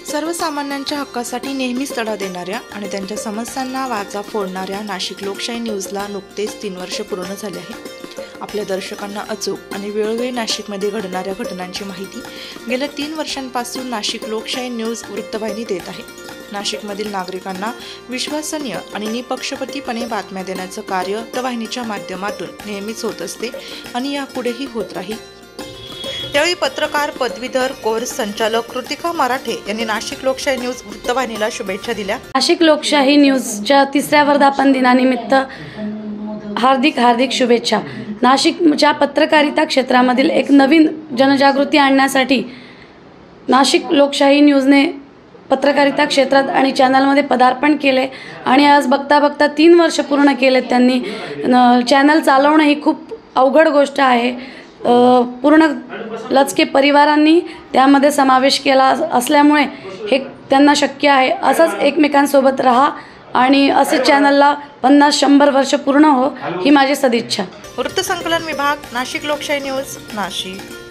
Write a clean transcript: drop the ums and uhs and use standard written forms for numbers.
सर्वसामान्यांच्या हक्कासाठी नेहमीच लढा देणाऱ्या आणि त्यांच्या समस्यांना वाचा फोडणाऱ्या नाशिक लोकशाही न्यूजला नुकतेच 3 वर्ष पूर्ण झाले आहे। आपल्या दर्शकांना अचूक आणि वेळोवेळी नाशिकमध्ये घडणाऱ्या घटनांची माहिती गेल्या 3 वर्षांपासून नाशिक लोकशाही न्यूज वृत्तवाहिनी देत आहे। नाशिकमधील नागरिकांना विश्वसनीय आणि निपक्षपातीपणे बातम्या देण्याचं कार्य वृत्तवाहिनीच्या माध्यमातून नेहमीच होत असते आणि यापुढेही होत राहील। त्यावेळी पत्रकार पदवीधर कोर्स संचालक कृतिका मराठे यांनी नाशिक लोकशाही न्यूज वृत्तवाहिनीला शुभेच्छा दिल्या। नाशिक लोकशाही न्यूजच्या 3ऱ्या वर्धापन दिनानिमित्त हार्दिक शुभेच्छा। नाशिकच्या पत्रकारिता क्षेत्रामधील एक नवीन जनजागृती आणण्यासाठी नाशिक लोकशाही न्यूजने पत्रकारिता क्षेत्रात आणि चॅनलमध्ये पदार्पण केले आणि आज बघता 3 वर्ष पूर्ण केलेत त्यांनी। चॅनल चालवणं ही खूप अवघड गोष्ट आहे। पूर्ण लचके परिवारांनी त्यामध्ये समावेश केला असल्यामुळे हे त्यांना शक्य आहे। असंच एकमेकांसोबत राहा आणि असे चॅनलला 50-100 वर्ष पूर्ण हो ही माझी सदिच्छा। वृत्तसंकलन विभाग, नाशिक लोकशाही न्यूज, नाशिक।